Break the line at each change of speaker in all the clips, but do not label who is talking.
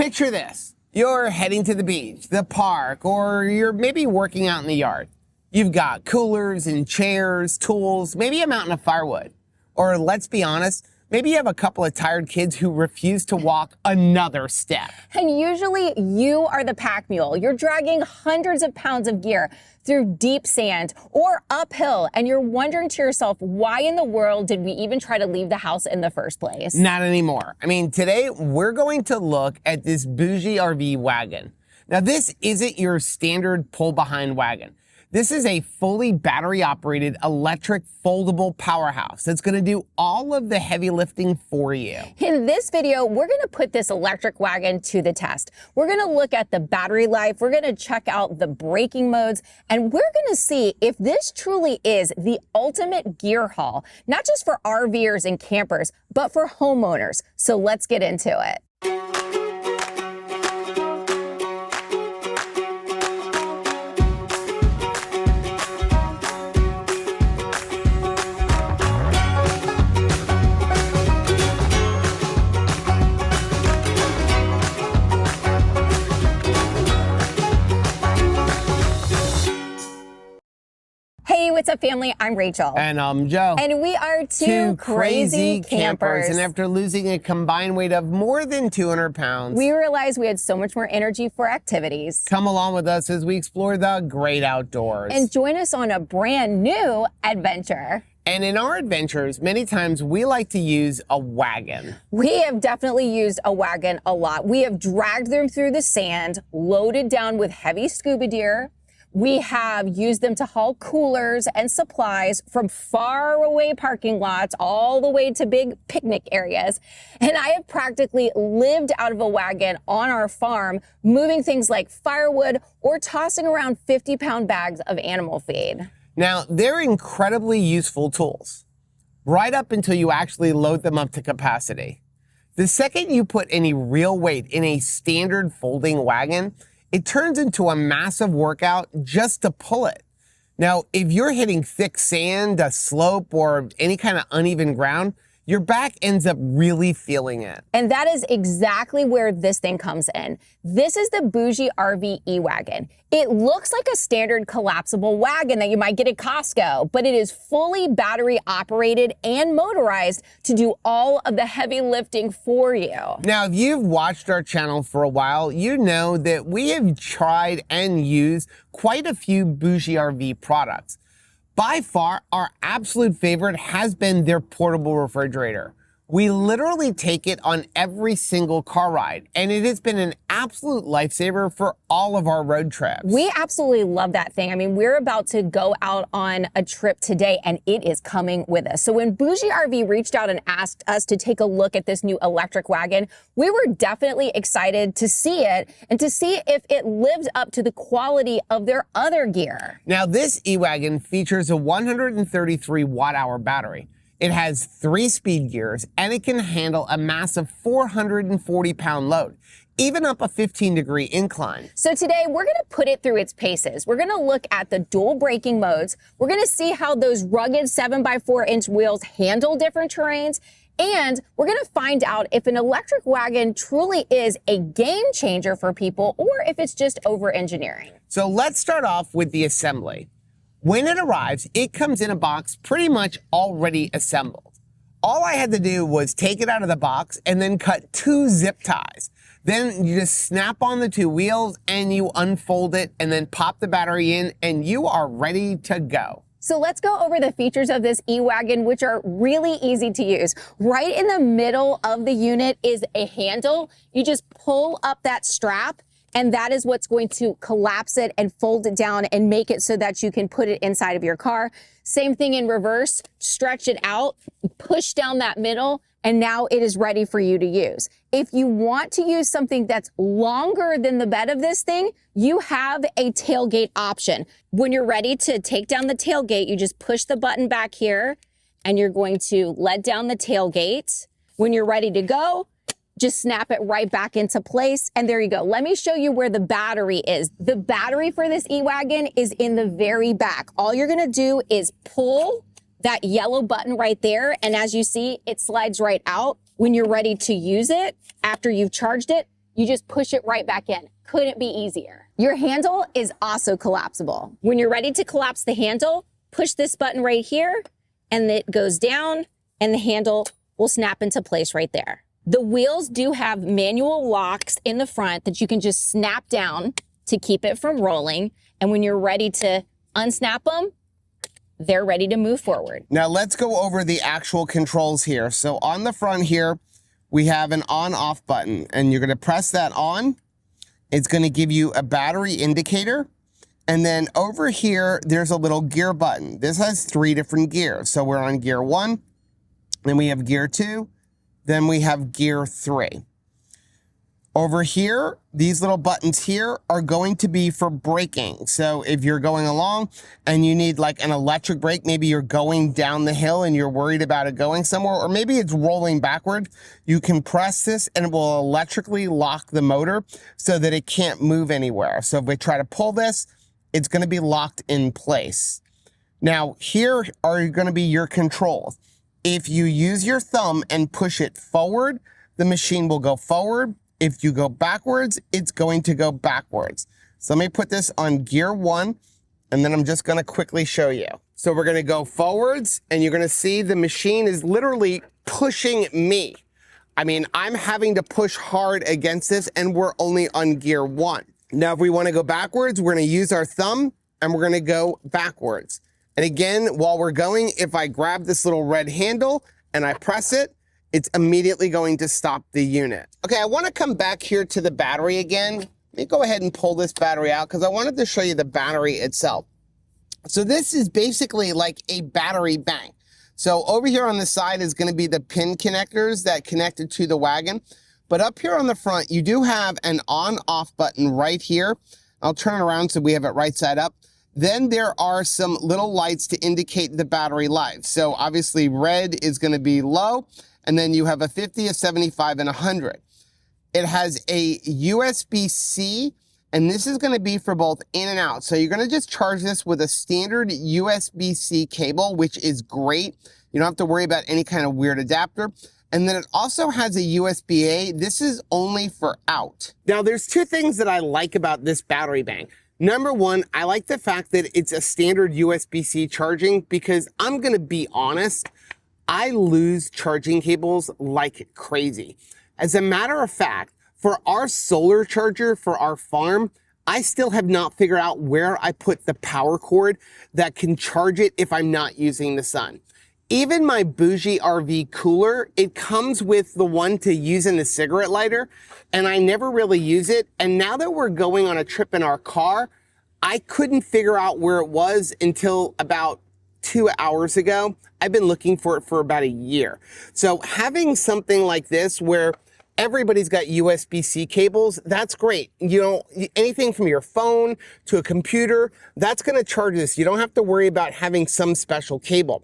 Picture this. You're heading to the beach, the park, or you're maybe working out in the yard. You've got coolers and chairs, tools, maybe a mountain of firewood. Or let's be honest, maybe you have a couple of tired kids who refuse to walk another step.
And usually you are the pack mule. You're dragging hundreds of pounds of gear through deep sand or uphill, and you're wondering to yourself, why in the world did we even try to leave the house in the first place?
Not anymore. I mean, today we're going to look at this BougeRV wagon. Now, this isn't your standard pull-behind wagon. This is a fully battery-operated electric foldable powerhouse that's going to do all of the heavy lifting for you.
In this video, we're going to put this electric wagon to the test. We're going to look at the battery life, we're going to check out the braking modes, and we're going to see if this truly is the ultimate gear haul, not just for RVers and campers, but for homeowners. So let's get into it. Hey, what's up, family? I'm Rachel.
And I'm Joe.
And we are two crazy campers.
And after losing a combined weight of more than 200 pounds,
we realized we had so much more energy for activities.
Come along with us as we explore the great outdoors.
And join us on a brand new adventure.
And in our adventures, many times we like to use a wagon.
We have definitely used a wagon a lot. We have dragged them through the sand, loaded down with heavy scuba gear. We have used them to haul coolers and supplies from far away parking lots all the way to big picnic areas. And I have practically lived out of a wagon on our farm, moving things like firewood or tossing around 50-pound bags of animal feed.
Now, they're incredibly useful tools, right up until you actually load them up to capacity. The second you put any real weight in a standard folding wagon, it turns into a massive workout just to pull it. Now, if you're hitting thick sand, a slope, or any kind of uneven ground, your back ends up really feeling it.
And that is exactly where this thing comes in. This is the BougeRV E-Wagon. It looks like a standard collapsible wagon that you might get at Costco, but it is fully battery operated and motorized to do all of the heavy lifting for you.
Now, if you've watched our channel for a while, you know that we have tried and used quite a few BougeRV products. By far, our absolute favorite has been their portable refrigerator. We literally take it on every single car ride, and it has been an absolute lifesaver for all of our road trips.
We absolutely love that thing. I mean, we're about to go out on a trip today, and it is coming with us. So when BougeRV reached out and asked us to take a look at this new electric wagon, we were definitely excited to see it and to see if it lived up to the quality of their other gear.
Now, this E-Wagon features a 133 watt-hour battery. It has 3 speed gears, and it can handle a massive 440-pound load, even up a 15-degree incline.
So today, we're going to put it through its paces. We're going to look at the dual braking modes. We're going to see how those rugged 7x4-inch wheels handle different terrains. And we're going to find out if an electric wagon truly is a game changer for people or if it's just over-engineering.
So let's start off with the assembly. When it arrives, it comes in a box pretty much already assembled. All I had to do was take it out of the box and then cut 2 zip ties. Then you just snap on the 2 wheels and you unfold it and then pop the battery in and you are ready to go.
So let's go over the features of this E-Wagon, which are really easy to use. Right in the middle of the unit is a handle. You just pull up that strap, and that is what's going to collapse it and fold it down and make it so that you can put it inside of your car. Same thing in reverse, stretch it out, push down that middle, and now it is ready for you to use. If you want to use something that's longer than the bed of this thing, you have a tailgate option. When you're ready to take down the tailgate, you just push the button back here, and you're going to let down the tailgate. When you're ready to go, just snap it right back into place, and there you go. Let me show you where the battery is. The battery for this E-Wagon is in the very back. All you're gonna do is pull that yellow button right there, and as you see, it slides right out. When you're ready to use it, after you've charged it, you just push it right back in. Couldn't be easier. Your handle is also collapsible. When you're ready to collapse the handle, push this button right here and it goes down and the handle will snap into place right there. The wheels do have manual locks in the front that you can just snap down to keep it from rolling. And when you're ready to unsnap them, they're ready to move forward.
Now let's go over the actual controls here. So on the front here, we have an on-off button, and you're gonna press that on. It's gonna give you a battery indicator. And then over here, there's a little gear button. This has 3 different gears. So we're on gear 1, then we have gear 2, then we have gear 3. Over here, these little buttons here are going to be for braking. So if you're going along and you need like an electric brake, maybe you're going down the hill and you're worried about it going somewhere, or maybe it's rolling backward, you can press this and it will electrically lock the motor so that it can't move anywhere. So if we try to pull this, it's going to be locked in place. Now, here are going to be your controls. If you use your thumb and push it forward, the machine will go forward. If you go backwards, it's going to go backwards. So let me put this on gear 1, and then I'm just gonna quickly show you. So we're gonna go forwards, and you're gonna see the machine is literally pushing me. I mean, I'm having to push hard against this, and we're only on gear 1. Now, if we wanna go backwards, we're gonna use our thumb, and we're gonna go backwards. And again, while we're going, if I grab this little red handle and I press it, it's immediately going to stop the unit. Okay, I wanna come back here to the battery again. Let me go ahead and pull this battery out because I wanted to show you the battery itself. So this is basically like a battery bank. So over here on the side is gonna be the pin connectors that connected to the wagon. But up here on the front, you do have an on-off button right here. I'll turn it around so we have it right side up. Then there are some little lights to indicate the battery life. So obviously red is gonna be low, and then you have a 50, a 75, and 100. It has a USB-C, and this is gonna be for both in and out. So you're gonna just charge this with a standard USB-C cable, which is great. You don't have to worry about any kind of weird adapter. And then it also has a USB-A. This is only for out. Now there's 2 things that I like about this battery bank. Number 1, I like the fact that it's a standard USB-C charging because I'm gonna be honest, I lose charging cables like crazy. As a matter of fact, for our solar charger for our farm, I still have not figured out where I put the power cord that can charge it if I'm not using the sun. Even my BougeRV cooler, it comes with the one to use in the cigarette lighter, and I never really use it. And now that we're going on a trip in our car, I couldn't figure out where it was until about 2 hours ago. I've been looking for it for about a year. So having something like this where everybody's got USB-C cables, that's great. You know, anything from your phone to a computer, that's gonna charge this. You don't have to worry about having some special cable.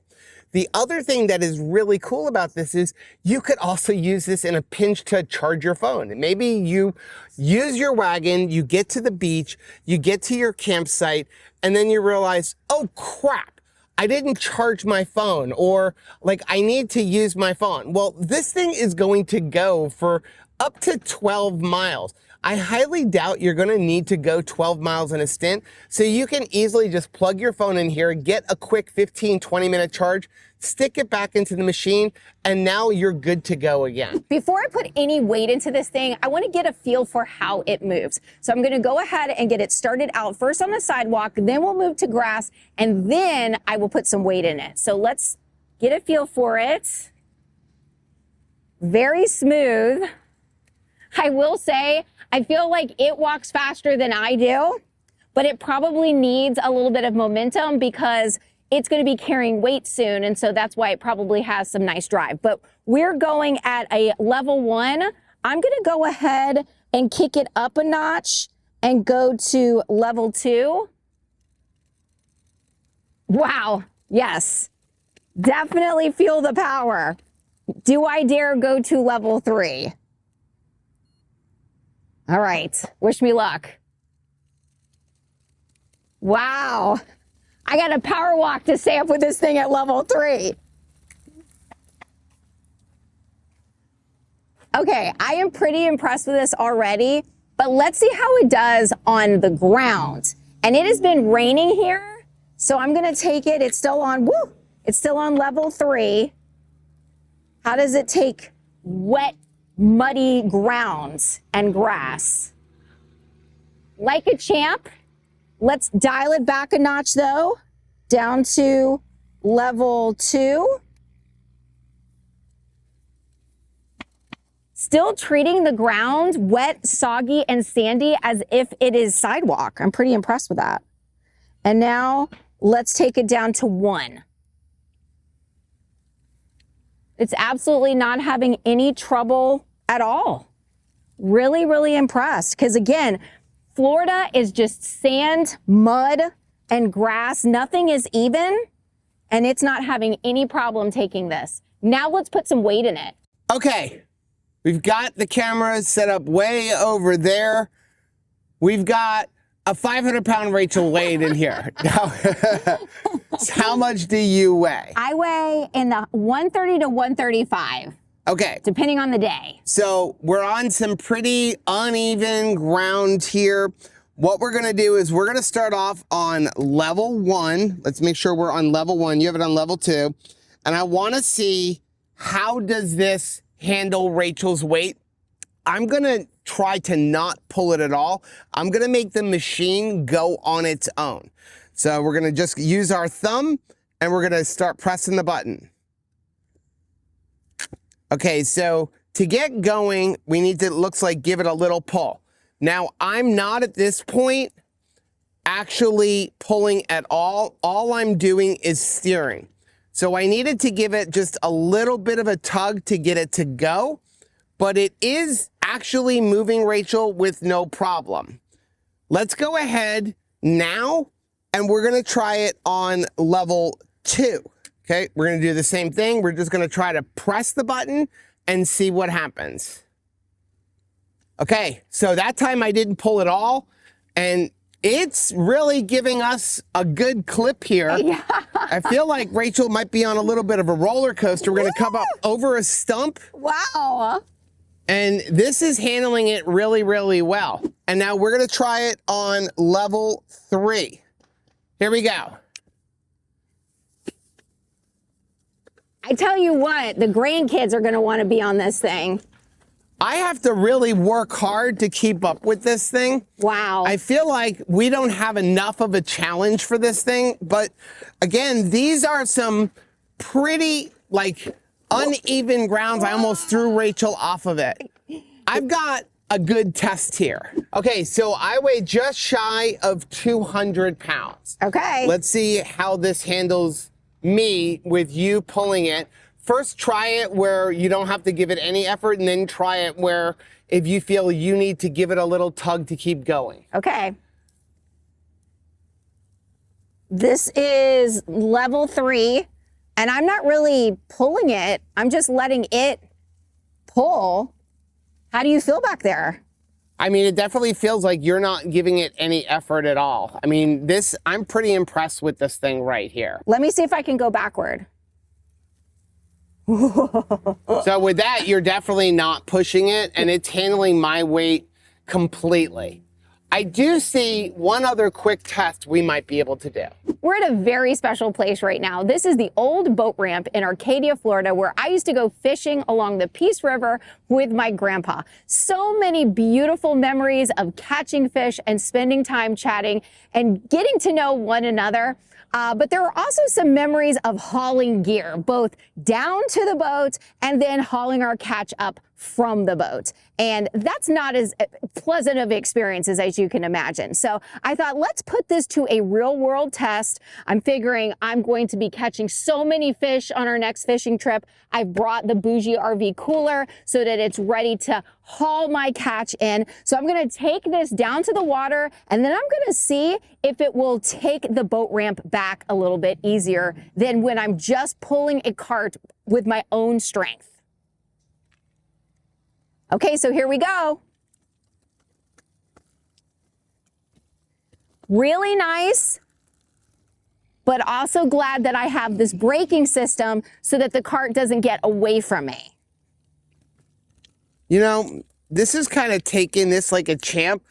The other thing that is really cool about this is you could also use this in a pinch to charge your phone. Maybe you use your wagon, you get to the beach, you get to your campsite, and then you realize, oh crap, I didn't charge my phone, or like I need to use my phone. Well, this thing is going to go for up to 12 miles. I highly doubt you're gonna need to go 12 miles in a stint, so you can easily just plug your phone in here, get a quick 15, 20-minute charge, stick it back into the machine, and now you're good to go again.
Before I put any weight into this thing, I want to get a feel for how it moves. So I'm going to go ahead and get it started out first on the sidewalk, then we'll move to grass, and then I will put some weight in it. So let's get a feel for it. Very smooth. I will say, I feel like it walks faster than I do, but it probably needs a little bit of momentum because it's going to be carrying weight soon, and so that's why it probably has some nice drive. But we're going at a level 1. I'm going to go ahead and kick it up a notch and go to level 2. Wow, yes, definitely feel the power. Do I dare go to level 3? All right, wish me luck. Wow. I got a power walk to stay up with this thing at level 3. Okay, I am pretty impressed with this already, but let's see how it does on the ground. And it has been raining here, so I'm gonna take it, it's still on, woo, it's still on level 3. How does it take wet, muddy grounds and grass? Like a champ. Let's dial it back a notch though, down to level 2. Still treating the ground wet, soggy, and sandy as if it is sidewalk. I'm pretty impressed with that. And now let's take it down to 1. It's absolutely not having any trouble at all. Really, really impressed. Because again, Florida is just sand, mud, and grass. Nothing is even, and it's not having any problem taking this. Now let's put some weight in it.
Okay, we've got the camera set up way over there. We've got a 500-pound Rachel weighed in here. Now, how much do you weigh?
I weigh in the 130 to 135.
Okay.
Depending on the day.
So we're on some pretty uneven ground here. What we're gonna do is we're gonna start off on level 1. Let's make sure we're on level 1. You have it on level 2. And I wanna see, how does this handle Rachel's weight? I'm gonna try to not pull it at all. I'm gonna make the machine go on its own. So we're gonna just use our thumb and we're gonna start pressing the button. Okay, so to get going, we need to, it looks like, give it a little pull. Now, I'm not at this point actually pulling at all. All I'm doing is steering. So I needed to give it just a little bit of a tug to get it to go, but it is actually moving, Rachel, with no problem. Let's go ahead now, and we're gonna try it on level 2. Okay, we're gonna do the same thing. We're just gonna try to press the button and see what happens. Okay, so that time I didn't pull it all, and it's really giving us a good clip here. Yeah. I feel like Rachel might be on a little bit of a roller coaster. We're gonna come up over a stump.
Wow.
And this is handling it really, really well. And now we're gonna try it on level 3. Here we go.
I tell you what, the grandkids are gonna wanna be on this thing.
I have to really work hard to keep up with this thing.
Wow.
I feel like we don't have enough of a challenge for this thing, but again, these are some pretty uneven grounds. I almost threw Rachel off of it. I've got a good test here. Okay, so I weigh just shy of 200 pounds.
Okay.
Let's see how this handles me with you pulling it. First, try it where you don't have to give it any effort, and then try it where if you feel you need to give it a little tug to keep going.
Okay. This is level 3, and I'm not really pulling it. I'm just letting it pull. How do you feel back there?
I mean, it definitely feels like you're not giving it any effort at all. I mean, I'm pretty impressed with this thing right here.
Let me see if I can go backward.
So with that, you're definitely not pushing it, and it's handling my weight completely. I do see one other quick test we might be able to do.
We're at a very special place right now. This is the old boat ramp in Arcadia, Florida, where I used to go fishing along the Peace River with my grandpa. So many beautiful memories of catching fish and spending time chatting and getting to know one another. But there are also some memories of hauling gear, both down to the boat and then hauling our catch up from the boat. And that's not as pleasant of experiences as you can imagine. So I thought, let's put this to a real world test. I'm figuring I'm going to be catching so many fish on our next fishing trip. I've brought the BougeRV cooler so that it's ready to haul my catch in. So I'm gonna take this down to the water, and then I'm gonna see if it will take the boat ramp back a little bit easier than when I'm just pulling a cart with my own strength. Okay, so here we go. Really nice, but also glad that I have this braking system so that the cart doesn't get away from me.
You know, this is kind of taking this like a champ.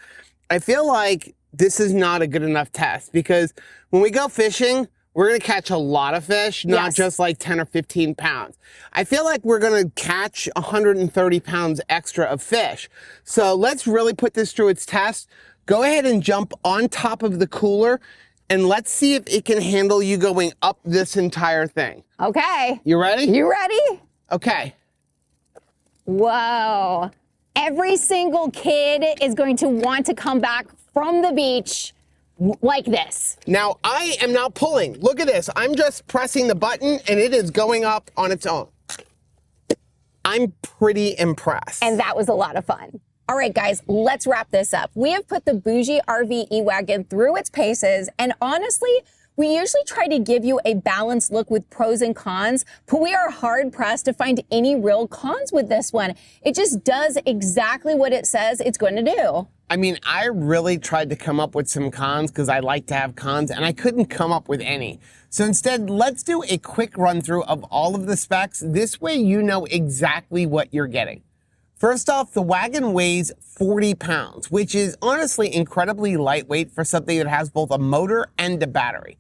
I feel like this is not a good enough test because when we go fishing, we're going to catch a lot of fish, not just like 10 or 15 pounds. I feel like we're going to catch 130 pounds extra of fish. So let's really put this through its test. Go ahead and jump on top of the cooler and let's see if it can handle you going up this entire thing.
Okay.
You ready?
You ready?
Okay.
Whoa. Every single kid is going to want to come back from the beach like this.
Now, I am not pulling. Look at this. I'm just pressing the button and it is going up on its own. I'm pretty impressed.
And that was a lot of fun. All right, guys, let's wrap this up. We have put the BougeRV E-Wagon through its paces, and honestly, we usually try to give you a balanced look with pros and cons, but we are hard pressed to find any real cons with this one. It just does exactly what it says it's going to do.
I mean, I really tried to come up with some cons because I like to have cons, and I couldn't come up with any. So instead, let's do a quick run through of all of the specs. This way you know exactly what you're getting. First off, the wagon weighs 40 pounds, which is honestly incredibly lightweight for something that has both a motor and a battery.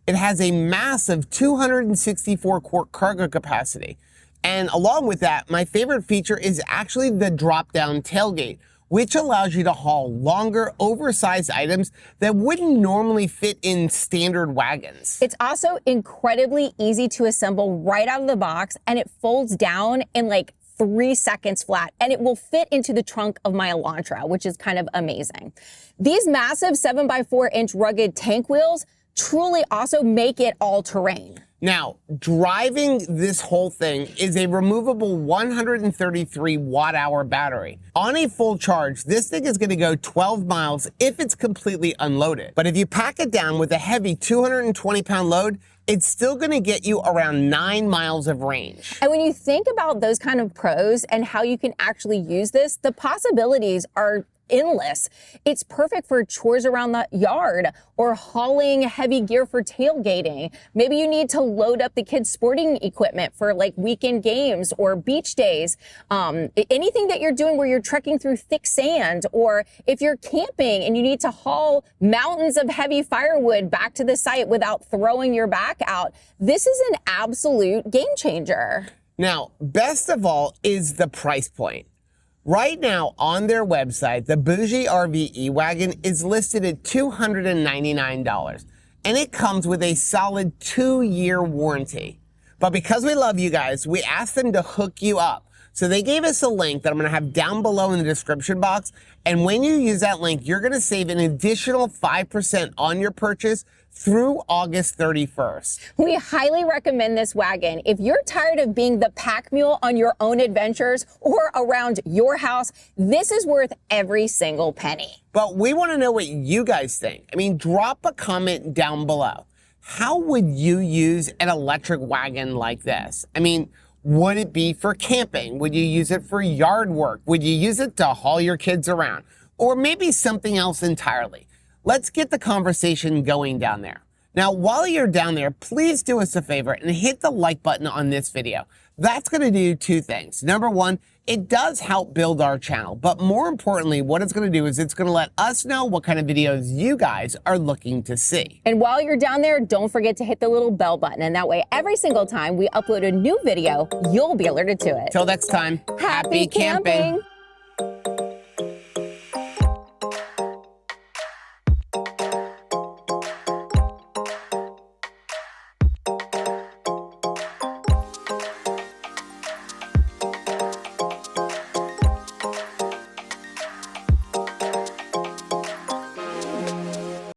It has a massive 264 quart cargo capacity. And along with that, my favorite feature is actually the drop-down tailgate, which allows you to haul longer, oversized items that wouldn't normally fit in standard wagons.
It's also incredibly easy to assemble right out of the box, and it folds down in like 3 seconds flat, and it will fit into the trunk of my Elantra, which is kind of amazing. These massive 7x4-inch rugged tank wheels truly also make it all-terrain.
Now, driving this whole thing is a removable 133 watt-hour battery. On a full charge, this thing is going to go 12 miles if it's completely unloaded. But if you pack it down with a heavy 220-pound load, it's still going to get you around 9 miles of range.
And when you think about those kind of pros and how you can actually use this, the possibilities are endless. It's perfect for chores around the yard or hauling heavy gear for tailgating. Maybe you need to load up the kids' sporting equipment for like weekend games or beach days. Anything that you're doing where you're trekking through thick sand, or if you're camping and you need to haul mountains of heavy firewood back to the site without throwing your back out. This is an absolute game changer.
Now, best of all is the price point. Right now on their website, the BougeRV E-Wagon is listed at $299, and it comes with a solid 2-year warranty. But because we love you guys, we asked them to hook you up. So they gave us a link that I'm going to have down below in the description box, and when you use that link, you're going to save an additional 5% on your purchase through August 31st.
We highly recommend this wagon. If you're tired of being the pack mule on your own adventures or around your house, this is worth every single penny.
But we want to know what you guys think. I mean, drop a comment down below. How would you use an electric wagon like this? I mean, would it be for camping? Would you use it for yard work? Would you use it to haul your kids around? Or maybe something else entirely? Let's get the conversation going down there. Now, while you're down there, please do us a favor and hit the like button on this video. That's going to do 2 things. Number 1, it does help build our channel. But more importantly, what it's going to do is it's going to let us know what kind of videos you guys are looking to see.
And while you're down there, don't forget to hit the little bell button. And that way, every single time we upload a new video, you'll be alerted to it.
Till next time, happy camping.